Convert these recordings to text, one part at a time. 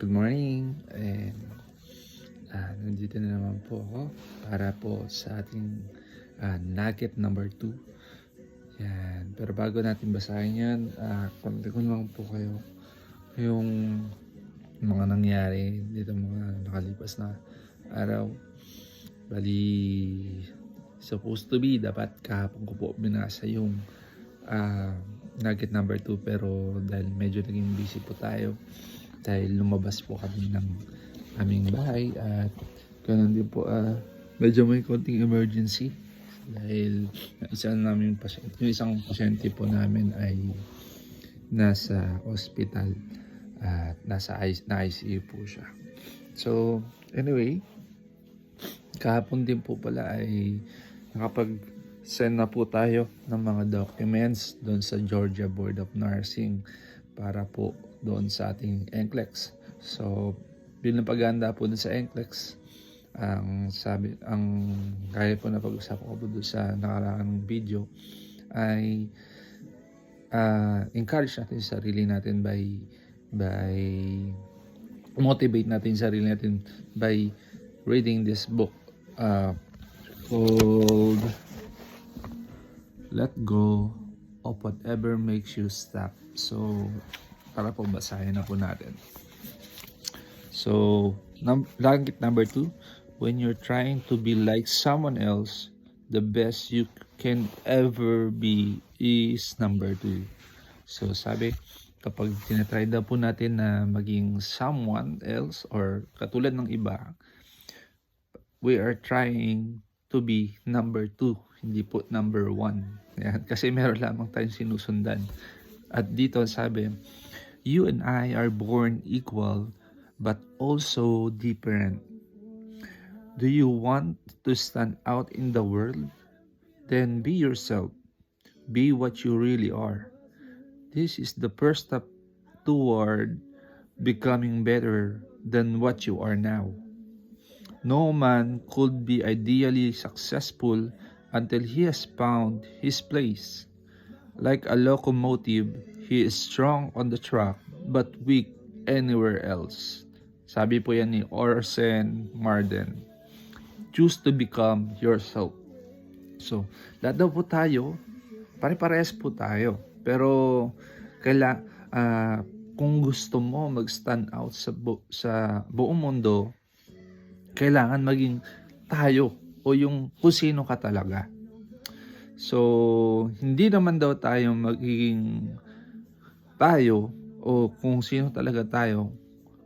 Good morning, and nandito na naman po ako para po sa ating nugget number 2. Yan. Pero bago natin basahin yan, konti ko lang po kayo yung mga nangyari dito mga nakalipas na araw. Bali, supposed to be, dapat kahapon ko po binasa yung nugget number 2, pero dahil medyo naging busy po tayo, dahil lumabas po kami ng aming bahay at ganun din po medyo may konting emergency dahil yung isang pasyente po namin ay nasa hospital at na ICU po siya. So anyway, kahapon din po pala ay nakapag-send na po tayo ng mga documents doon sa Georgia Board of Nursing para po doon sa ating NCLEX. So, bilang paghahanda po doon sa NCLEX, ang kaya po na pag-usapan ko po doon sa nakaraang video ay encourage natin yung sarili natin by motivate natin yung sarili natin by reading this book called Let Go of Whatever Makes You Stop. So, para po basahin na po natin. So, nugget number 2, when you're trying to be like someone else, the best you can ever be is number 2. So, sabi, kapag tinatry na po natin na maging someone else or katulad ng iba, we are trying to be number 2, hindi po number 1. Yan, kasi meron lamang tayong sinusundan. At dito sabi, you and I are born equal but also different. Do you want to stand out in the world? Then be yourself. Be what you really are. This is the first step toward becoming better than what you are now. No man could be ideally successful until he has found his place. Like a locomotive, he is strong on the track but weak anywhere else. Sabi po yan ni Orson Marden. Choose to become yourself. So, lahat daw po tayo, pare-parehas po tayo. Pero, kung gusto mo mag-stand out sa buong mundo, kailangan maging tayo o yung kung sino ka talaga. So, hindi naman daw tayo magiging tayo o kung sino talaga tayo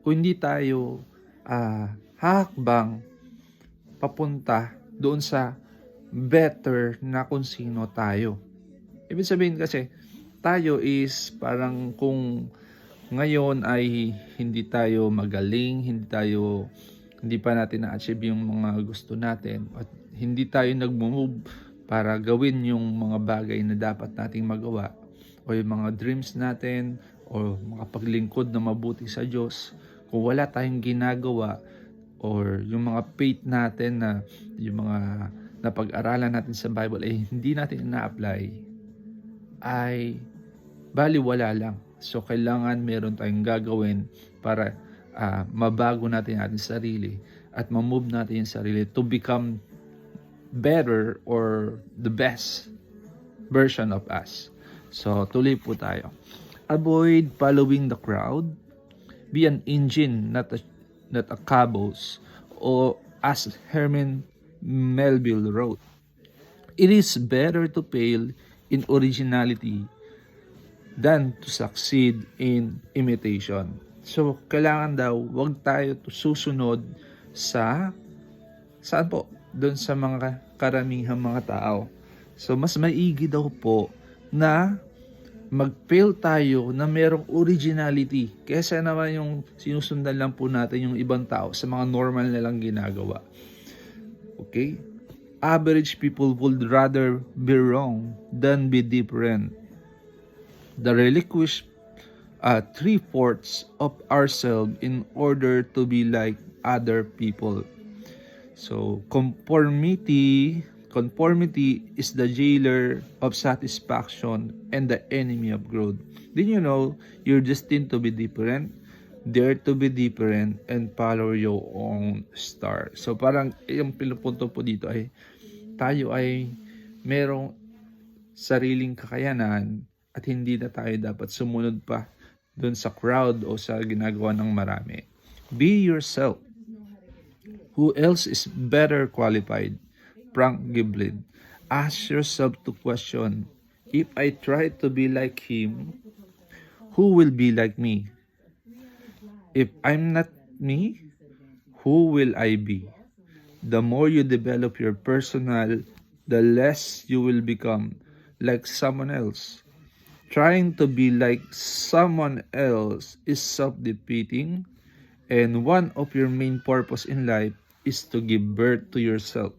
kung hindi tayo hakbang papunta doon sa better na kung sino tayo. Ibig sabihin kasi, tayo is parang kung ngayon ay hindi tayo magaling, hindi pa natin na-achieve yung mga gusto natin at hindi tayo nag-move para gawin yung mga bagay na dapat nating magawa o yung mga dreams natin o mga paglingkod na mabuti sa Diyos. Kung wala tayong ginagawa or yung mga faith natin na yung mga napag-aralan natin sa Bible ay hindi natin ina-apply, ay baliwala lang. So kailangan meron tayong gagawin para mabago natin ating sarili at ma-move natin yung sarili to become better or the best version of us. So, tuloy po tayo. Avoid following the crowd. Be an engine, not a caboose. Or as Herman Melville wrote, it is better to fail in originality than to succeed in imitation. So, kailangan daw, wag tayo susunod saan po? Doon sa mga karamihang mga tao. So, mas maigi daw po na mag-fail tayo na merong originality kaysa naman yung sinusundan lang po natin yung ibang tao sa mga normal na lang ginagawa. Okay? Average people would rather be wrong than be different. The relinquish 3/4 of ourselves in order to be like other people. So, conformity is the jailer of satisfaction and the enemy of growth. Did you know you're destined to be different? Dare to be different and follow your own star. So parang yung pinupunto po dito ay tayo ay merong sariling kakayanan at hindi na tayo dapat sumunod pa dun sa crowd o sa ginagawa ng marami. Be yourself. Who else is better qualified? Frank Giblin. Ask yourself to question, if I try to be like him, who will be like me? If I'm not me, who will I be? The more you develop your personal, the less you will become like someone else. Trying to be like someone else is self-defeating, and one of your main purpose in life is to give birth to yourself.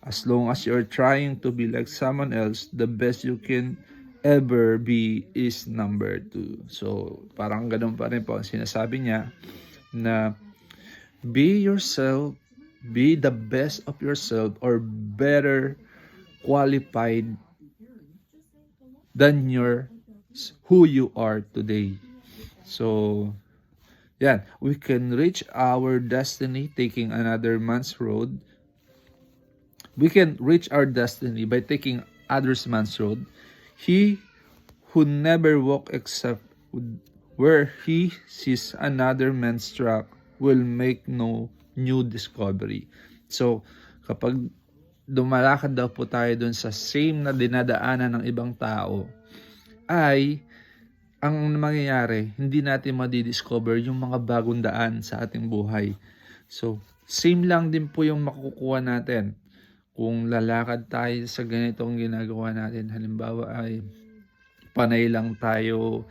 As long as you're trying to be like someone else, the best you can ever be is number 2. So, parang ganun pa rin po ang sinasabi niya na be yourself, be the best of yourself or better qualified than who you are today. So, yan, we can reach our destiny taking another man's road. We can reach our destiny by taking others man's road. He who never walk except where he sees another man's track will make no new discovery. So, kapag dumalakad daw po tayo dun sa same na dinadaanan ng ibang tao, ay ang mangyayari, hindi natin madidiscover yung mga bagong daan sa ating buhay. So, same lang din po yung makukuha natin. Kung lalakad tayo sa ganitong ginagawa natin, halimbawa ay panay lang tayo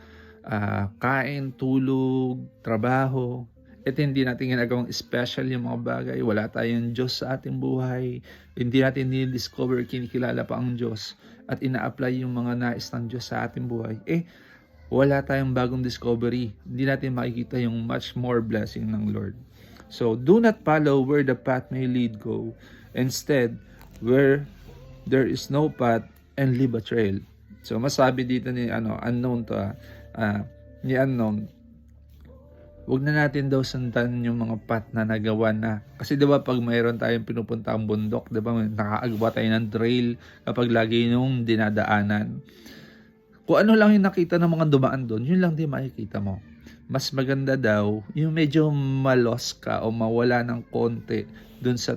kain, tulog, trabaho, at hindi natin ginagawang special yung mga bagay, wala tayong Diyos sa ating buhay, hindi natin ni-discover, kinikilala pa ang Diyos, at ina-apply yung mga nais ng Diyos sa ating buhay, wala tayong bagong discovery, hindi natin makikita yung much more blessing ng Lord. So, do not follow where the path may lead go. Instead, where there is no path and leave a trail. So, masabi dito ni unknown to ni unknown, wag na natin daw sundan yung mga path na nagawa na. Kasi 'di ba pag mayroon tayong pinupuntang bundok, 'di ba, nakakagawa tayo ng trail kapag lagi yung dinadaanan. Kung ano lang yung nakita ng mga dumaan doon, yun lang din makikita mo. Mas maganda daw yung medyo malos ka o mawala ng konti doon sa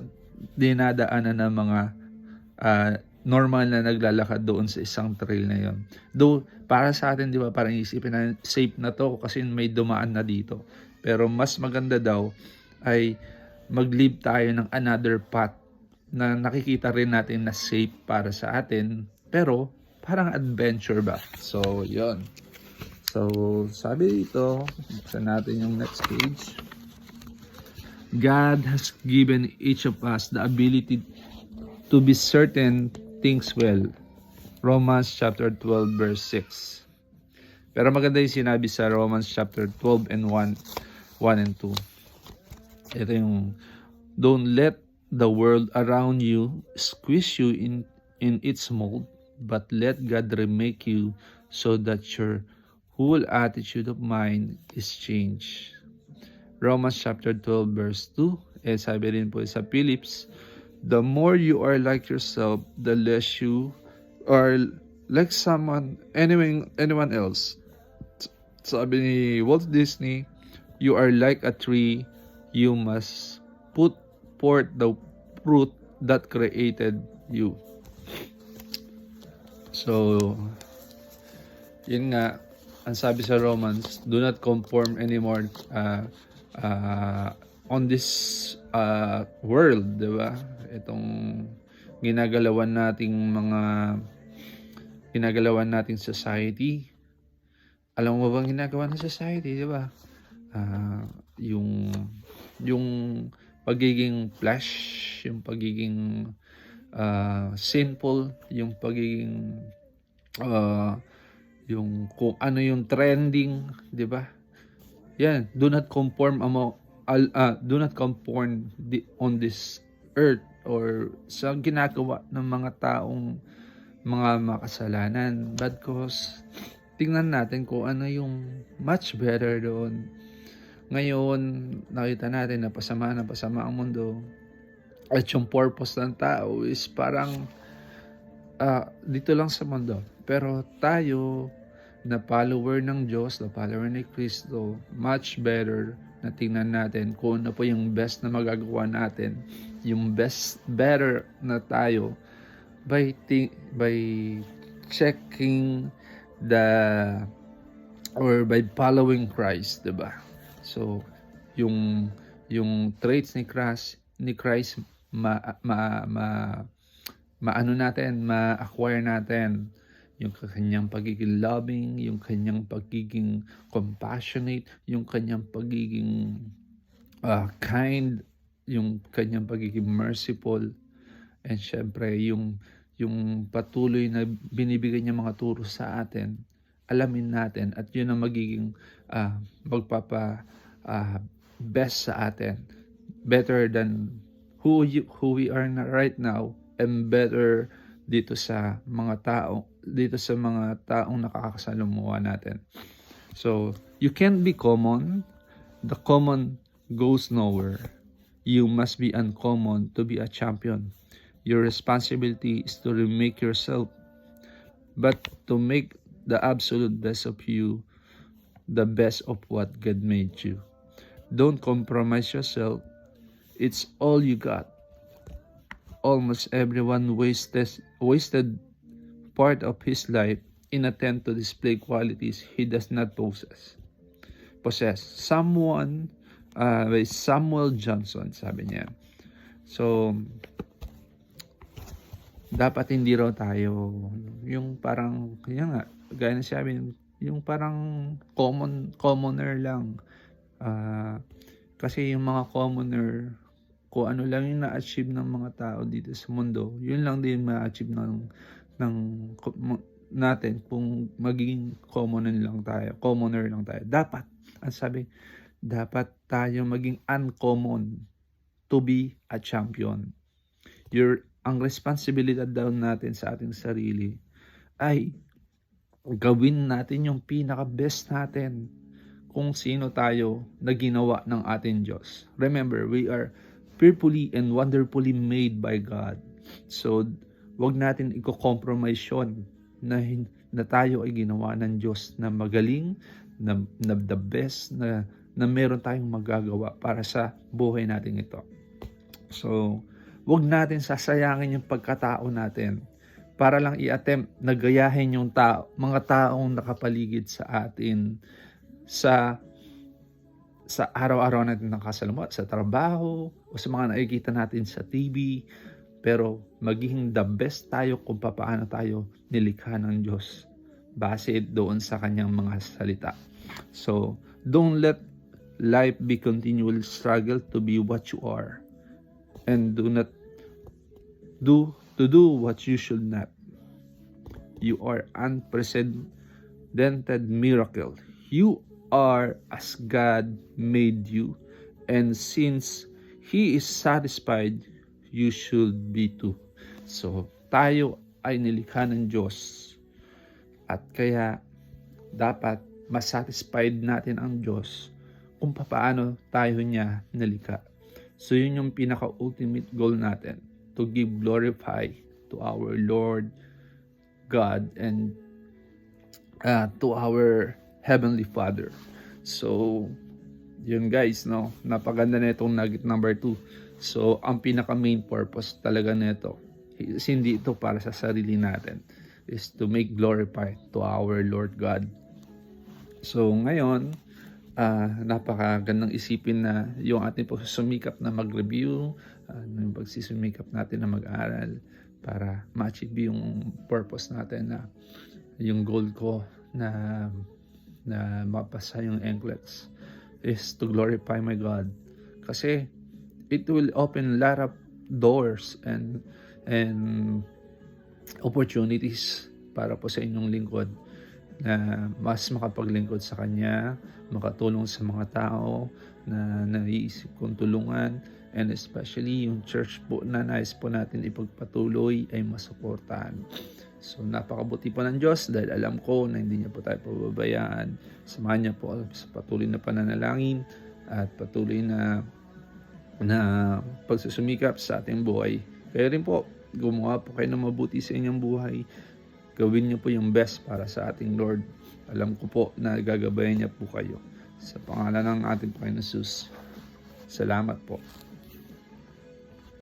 dinadaanan ng mga normal na naglalakad doon sa isang trail na yon. Though, para sa atin, di ba, parang isipin na safe na to kasi may dumaan na dito. Pero mas maganda daw ay mag-live tayo ng another path na nakikita rin natin na safe para sa atin. Pero, parang adventure ba? So, yon. So, sabi dito, buksan natin yung next page. God has given each of us the ability to be certain things well. Romans chapter 12 verse 6. Pero maganda yung sinabi sa Romans chapter 12 and 1 and 2. Ito yung, don't let the world around you squeeze you in its mold, but let God remake you so that your whole attitude of mind is changed. Romans chapter 12 verse 2. Sabi rin po sa Phillips, the more you are like yourself, the less you are like anyone else. Sabi ni Walt Disney, you are like a tree, you must put forth the fruit that created you. So, yun nga, ang sabi sa Romans, do not conform anymore on this world, di ba? Itong ginagalawan nating society. Alam mo bang ginagawa ng society, di ba? Yung pagiging flesh, yung pagiging sinful, yung pagiging yung kung ano yung trending, di ba? Yan, do not conform on this earth or sa ginagawa ng mga taong mga makasalanan. But cause tingnan natin kung ano yung much better doon. Ngayon, nakita natin na pasama ang mundo. At yung purpose ng tao is parang dito lang sa mundo. Pero tayo, na follower ng Diyos, na follower ni Kristo, much better na tingnan natin kung ano po yung best na magagawa natin. Yung better na tayo by checking or by following Christ, diba? So, yung traits ni Christ ma-acquire natin yung kanyang pagiging loving, yung kanyang pagiging compassionate, yung kanyang pagiging kind, yung kanyang pagiging merciful, and syempre yung patuloy na binibigay niya mga turo sa atin, alamin natin, at yun ang magiging best sa atin, better than who we are right now, and better dito sa mga taong nakakasalamuha natin. So, you can't be common. The common goes nowhere. You must be uncommon to be a champion. Your responsibility is to remake yourself, but to make the absolute best of you, the best of what God made you. Don't compromise yourself. It's all you got. Almost everyone wasted part of his life in attempt to display qualities he does not possess. Someone by Samuel Johnson, sabi niya. So, dapat hindi raw tayo yung parang, kaya nga, gaya na sabi, yung parang commoner lang. Kasi yung mga commoner, kung ano lang yung na-achieve ng mga tao dito sa mundo, yun lang din ma-achieve ng natin kung magiging commoner lang tayo. Dapat, ang sabi, dapat tayo maging uncommon to be a champion. Ang responsibilidad daw natin sa ating sarili ay gawin natin yung pinaka-best natin kung sino tayo na ginawa ng ating Diyos. Remember, we are fearfully and wonderfully made by God. So, wag natin i-compromise yun na tayo ay ginawa ng Diyos na magaling, na the best, na meron tayong magagawa para sa buhay natin ito. So, wag natin sasayangin yung pagkatao natin para lang i-attempt na gayahin yung mga taong nakapaligid sa atin sa araw-araw natin nakasalamuha, sa trabaho, o sa mga nakikita natin sa TV, pero magiging the best tayo kung paano tayo nilikha ng Diyos base doon sa kanyang mga salita. So, don't let life be continual struggle to be what you are, and do not do what you should not. You are unprecedented miracle. You are as God made you, and since He is satisfied, you should be too. So, tayo ay nilikha ng Diyos, at kaya dapat masatisfied natin ang Diyos kung paano tayo niya nilikha. So, yun yung pinaka-ultimate goal natin, to give glorify to our Lord God and to our Heavenly Father. So, yun guys, no? Napaganda na itong nugget number 2. So, ang pinaka main purpose talaga nito is hindi ito para sa sarili natin, is to make glorify to our Lord God. So, ngayon, napakagandang isipin na yung ating pagsisumikap na mag-review, yung pagsisumikap natin na mag-aral para ma-achieve yung purpose natin, na yung goal ko na mapasa yung NCLEX is to glorify my God. Kasi it will open a lot of doors and opportunities para po sa inyong lingkod, na mas makapaglingkod sa Kanya, makatulong sa mga tao na naiisip kong tulungan, and especially yung church po na nais po natin ipagpatuloy ay masuportahan. So, napakabuti po ng Diyos dahil alam ko na hindi niya po tayo pababayaan. Samahan niya po sa patuloy na pananalangin at patuloy na pagsusumikap sa ating buhay. Kaya rin po, gumawa po kayo ng mabuti sa inyong buhay. Gawin niyo po yung best para sa ating Lord. Alam ko po na gagabayan niya po kayo. Sa pangalan ng ating Panginoon Jesus. Salamat po.